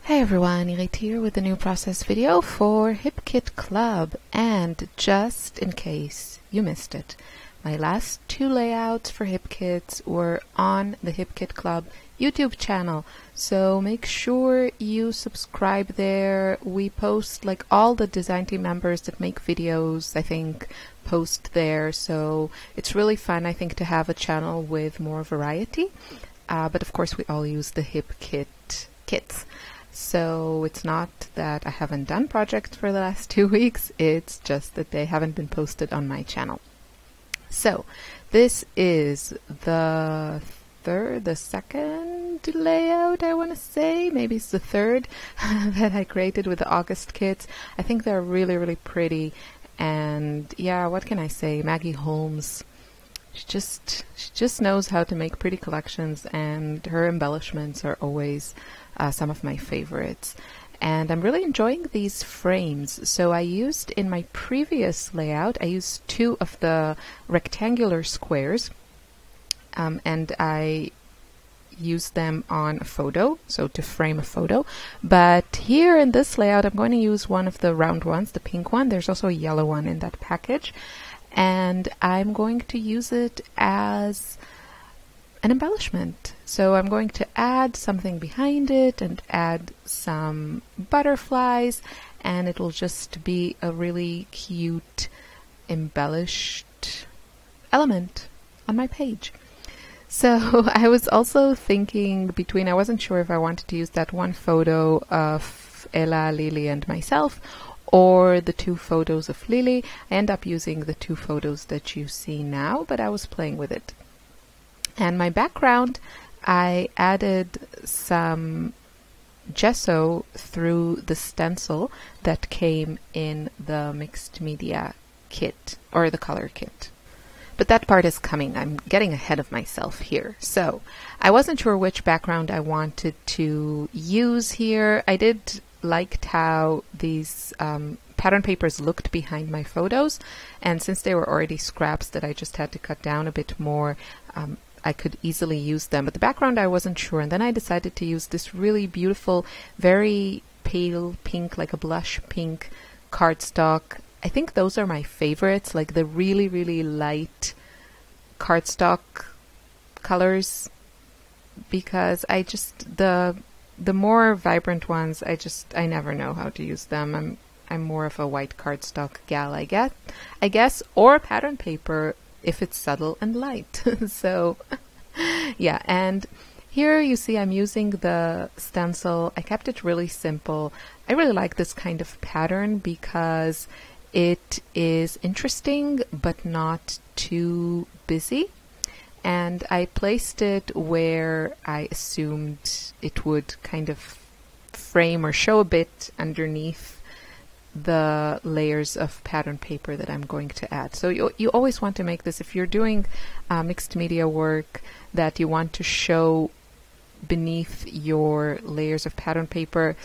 Hey everyone, Irit here with a new process video for HipKit Club, and just in case you missed it, my last two layouts for HipKits were on the HipKit Club YouTube channel, so make sure you subscribe there. We post, like, all the design team members that make videos, I think, post there, so it's really fun, I think, to have a channel with more variety, but of course we all use the HipKit kits. So it's not that I haven't done projects for the last 2 weeks, it's just that they haven't been posted on my channel. So this is the second layout, I want to say, maybe it's the third that I created with the August kits. I think they're really, really pretty, and yeah, what can I say, Maggie Holmes, she just knows how to make pretty collections, and her embellishments are always some of my favorites. And I'm really enjoying these frames. So I used, in my previous layout, I used two of the rectangular squares, and I used them on a photo, so to frame a photo. But here in this layout, I'm going to use one of the round ones, the pink one. There's also a yellow one in that package. And I'm going to use it as an embellishment. So I'm going to add something behind it and add some butterflies, and it will just be a really cute embellished element on my page. So I was also thinking between, I wasn't sure if I wanted to use that one photo of Ella, Lily and myself, or the two photos of Lily. I end up using the two photos that you see now, but I was playing with it. And my background, I added some gesso through the stencil that came in the mixed media kit, or the color kit. But that part is coming. I'm getting ahead of myself here. So I wasn't sure which background I wanted to use here. I did liked how these pattern papers looked behind my photos, and since they were already scraps that I just had to cut down a bit more, I could easily use them. But the background I wasn't sure, and then I decided to use this really beautiful, very pale pink, like a blush pink cardstock. I think those are my favorites, like the really, really light cardstock colors, because I just, the more vibrant ones, I never know how to use them. I'm more of a white cardstock gal, I guess, or pattern paper if it's subtle and light. So yeah, and here you see I'm using the stencil. I kept it really simple. I really like this kind of pattern because it is interesting but not too busy. And I placed it where I assumed it would kind of frame or show a bit underneath the layers of pattern paper that I'm going to add. So you always want to make this, if you're doing mixed media work that you want to show beneath your layers of pattern paper,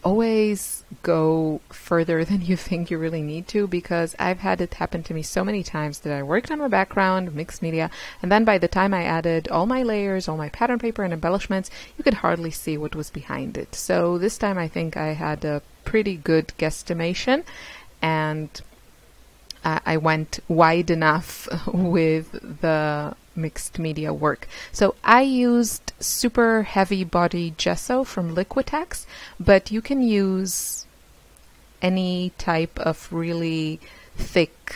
always go further than you think you really need to, because I've had it happen to me so many times that I worked on my background, mixed media, and then by the time I added all my layers, all my pattern paper and embellishments, you could hardly see what was behind it. So this time I think I had a pretty good guesstimation, and I went wide enough with the mixed media work. So I used super heavy body gesso from Liquitex, but you can use any type of really thick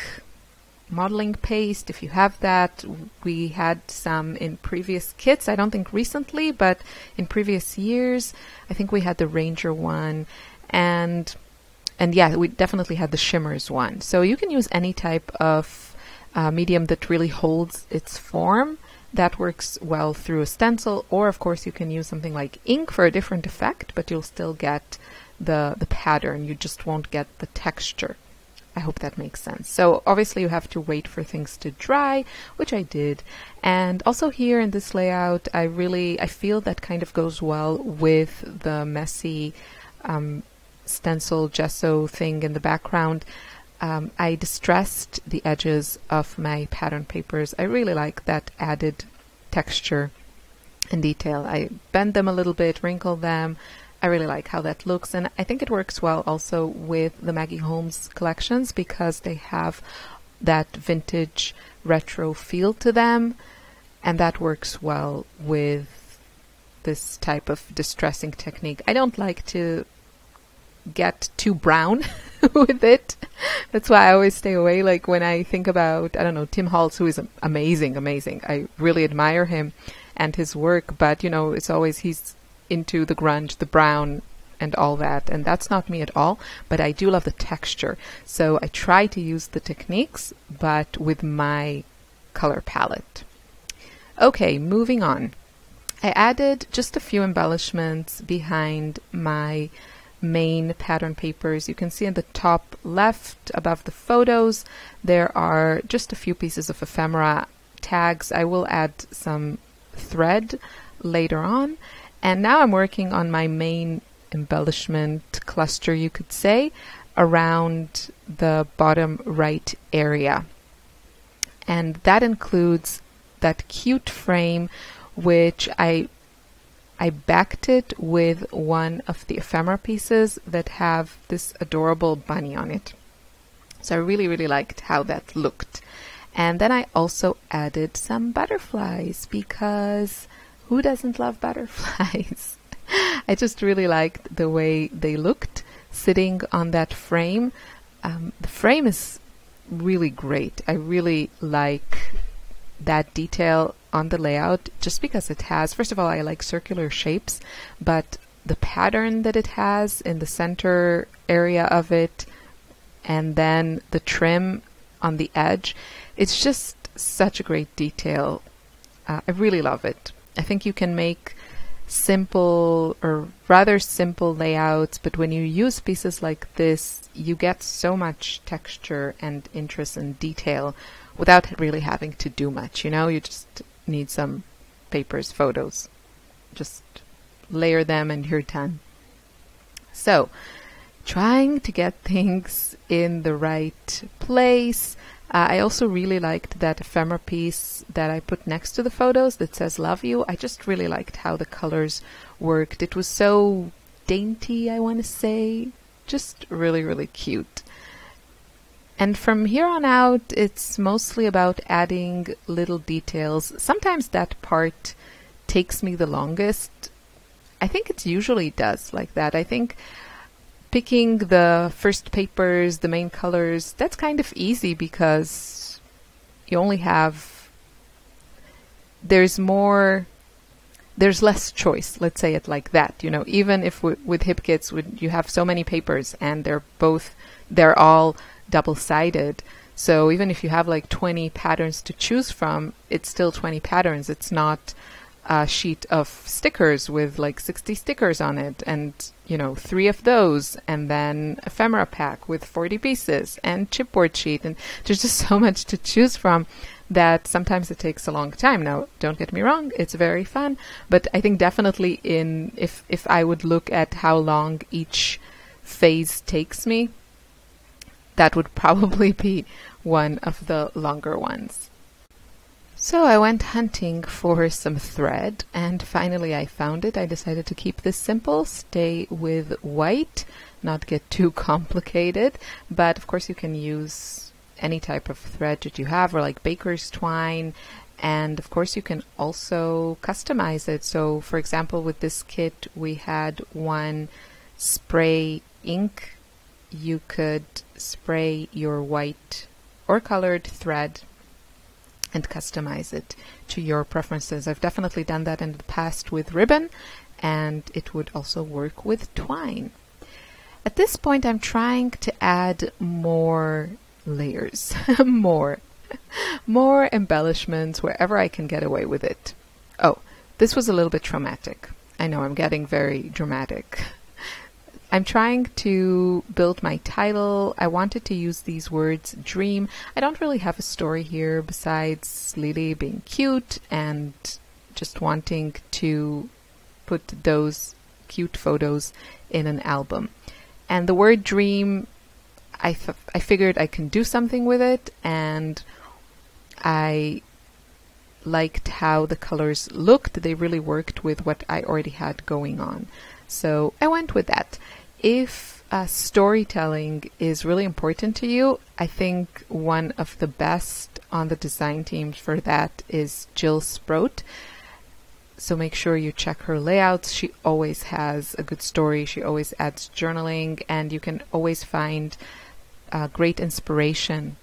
modeling paste if you have that. We had some in previous kits, I don't think recently, but in previous years. I think we had the Ranger one, and yeah, we definitely had the Shimmers one. So you can use any type of medium that really holds its form. That works well through a stencil, or of course you can use something like ink for a different effect, but you'll still get the pattern, you just won't get the texture. I hope that makes sense. So obviously you have to wait for things to dry, which I did. And also here in this layout, I feel that kind of goes well with the messy stencil gesso thing in the background. I distressed the edges of my pattern papers. I really like that added texture and detail. I bend them a little bit, wrinkle them, I really like how that looks, and I think it works well also with the Maggie Holmes collections because they have that vintage retro feel to them, and that works well with this type of distressing technique. I don't like to get too brown with it. That's why I always stay away. Like when I think about, I don't know, Tim Holtz, who is amazing. I really admire him and his work, but you know, it's always he's into the grunge, the brown and all that, and that's not me at all, but I do love the texture. So I try to use the techniques, but with my color palette. Okay, moving on. I added just a few embellishments behind my main pattern papers. You can see in the top left above the photos there are just a few pieces of ephemera tags. I will add some thread later on, and now I'm working on my main embellishment cluster, you could say, around the bottom right area, and that includes that cute frame which I backed it with one of the ephemera pieces that have this adorable bunny on it. So I really liked how that looked. And then I also added some butterflies because who doesn't love butterflies? I just really liked the way they looked sitting on that frame. The frame is really great. I really like that detail on the layout just because it has, first of all, I like circular shapes, but the pattern that it has in the center area of it and then the trim on the edge, it's just such a great detail. I really love it. I think you can make simple or rather simple layouts, but when you use pieces like this, you get so much texture and interest and detail without really having to do much, you know? You just need some papers, photos. Just layer them and you're done. So, trying to get things in the right place. I also really liked that ephemera piece that I put next to the photos that says love you. I just really liked how the colors worked. It was so dainty, I want to say. Just really cute. And from here on out, it's mostly about adding little details. Sometimes that part takes me the longest. I think it usually does like that. I think picking the first papers, the main colors, that's kind of easy because you only have, there's less choice, let's say it like that. You know, even if with hip kits, you have so many papers and they're all double-sided. So even if you have like 20 patterns to choose from, it's still 20 patterns. It's not a sheet of stickers with like 60 stickers on it and, you know, 3 of those, and then ephemera pack with 40 pieces and chipboard sheet. And there's just so much to choose from that sometimes it takes a long time. Now, don't get me wrong, it's very fun, but I think definitely if I would look at how long each phase takes me, that would probably be one of the longer ones. So I went hunting for some thread and finally I found it. I decided to keep this simple, stay with white, not get too complicated, but of course you can use any type of thread that you have, or like baker's twine, and of course you can also customize it. So for example, with this kit we had one spray ink. You could spray your white or colored thread and customize it to your preferences. I've definitely done that in the past with ribbon, and it would also work with twine. At this point I'm trying to add more layers, more embellishments wherever I can get away with it. Oh, this was a little bit traumatic. I know I'm getting very dramatic. I'm trying to build my title. I wanted to use these words, dream. I don't really have a story here besides Lily being cute and just wanting to put those cute photos in an album. And the word dream, I figured I can do something with it, and I liked how the colors looked. They really worked with what I already had going on. So I went with that. If storytelling is really important to you, I think one of the best on the design teams for that is Jill Sprout. So make sure you check her layouts. She always has a good story. She always adds journaling, and you can always find great inspiration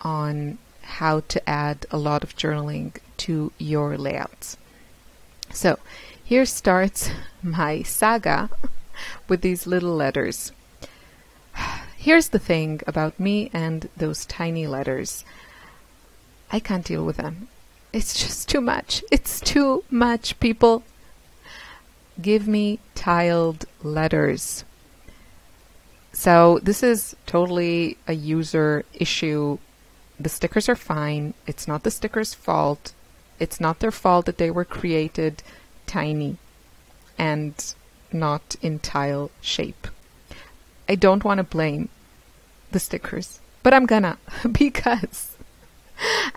on how to add a lot of journaling to your layouts. So here starts my saga with these little letters. Here's the thing about me and those tiny letters. I can't deal with them. It's just too much. It's too much, people. Give me tiled letters. So this is totally a user issue. The stickers are fine. It's not the sticker's fault. It's not their fault that they were created tiny and not in tile shape. I don't want to blame the stickers, but I'm gonna because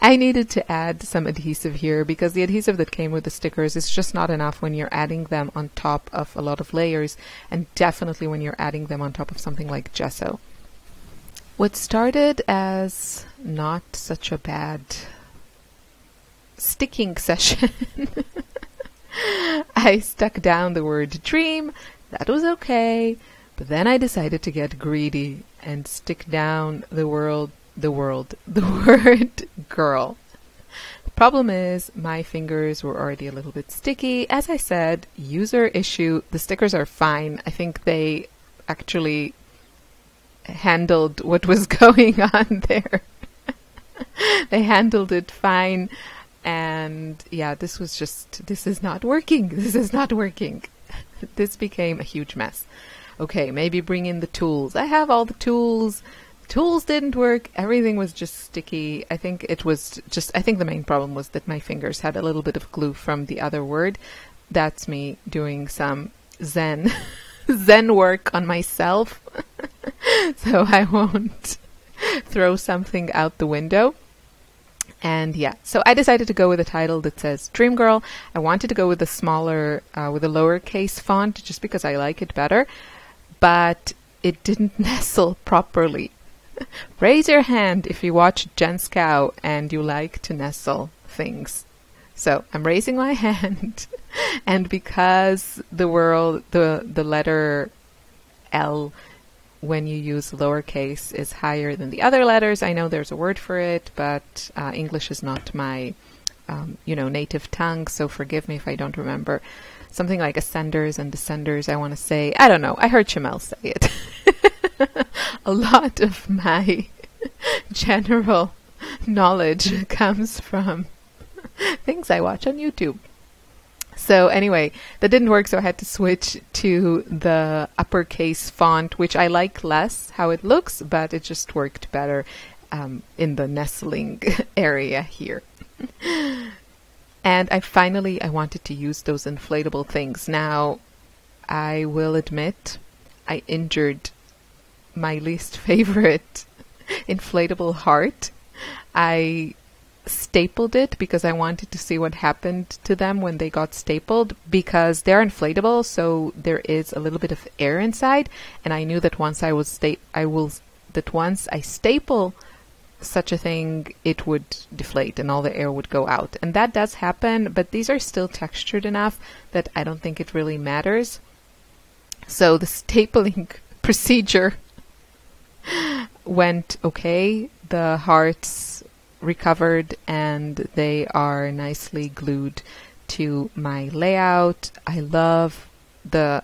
I needed to add some adhesive here, because the adhesive that came with the stickers is just not enough when you're adding them on top of a lot of layers, and definitely when you're adding them on top of something like gesso. What started as not such a bad sticking session, I stuck down the word dream. That was okay, but then I decided to get greedy and stick down the word girl. The problem is my fingers were already a little bit sticky. As I said, user issue. The stickers are fine. I think they actually handled what was going on there. They handled it fine. And yeah, this is not working. This is not working. This became a huge mess. Okay, maybe bring in the tools. I have all the tools. Tools didn't work. Everything was just sticky. I think the main problem was that my fingers had a little bit of glue from the other word. That's me doing some Zen work on myself. So I won't throw something out the window. And yeah, so I decided to go with a title that says Dream Girl. I wanted to go with a smaller, with a lowercase font just because I like it better, but it didn't nestle properly. Raise your hand if you watch Jen Scow and you like to nestle things. So I'm raising my hand, and because the letter L, when you use lowercase, is higher than the other letters. I know there's a word for it, but English is not my, native tongue, so forgive me if I don't remember. Something like ascenders and descenders, I want to say. I don't know. I heard Shamel say it. A lot of my general knowledge comes from things I watch on YouTube. So anyway, that didn't work, so I had to switch to the uppercase font, which I like less how it looks, but it just worked better in the nestling area here. And I wanted to use those inflatable things. Now, I will admit, I injured my least favorite inflatable heart. I stapled it because I wanted to see what happened to them when they got stapled, because they're inflatable, so there is a little bit of air inside, and I knew that once I staple such a thing, it would deflate and all the air would go out. And that does happen, but these are still textured enough that I don't think it really matters. So the stapling procedure went okay. The hearts recovered and they are nicely glued to my layout. I love the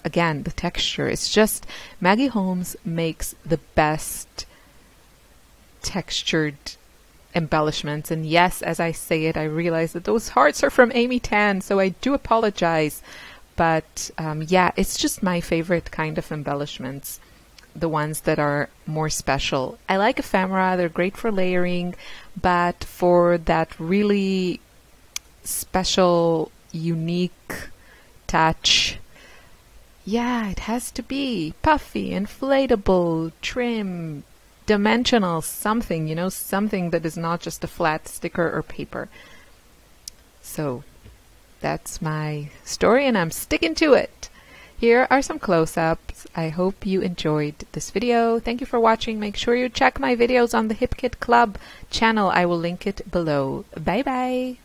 texture. It's just Maggie Holmes makes the best textured embellishments. And yes, as I say it, I realize that those hearts are from Amy Tan, so I do apologize. But yeah, it's just my favorite kind of embellishments, the ones that are more special. I like ephemera, they're great for layering, but for that really special, unique touch, yeah, it has to be puffy, inflatable, trim, dimensional, something, something that is not just a flat sticker or paper. So that's my story and I'm sticking to it. Here are some close-ups. I hope you enjoyed this video. Thank you for watching. Make sure you check my videos on the Hip Kit Club channel. I will link it below. Bye bye.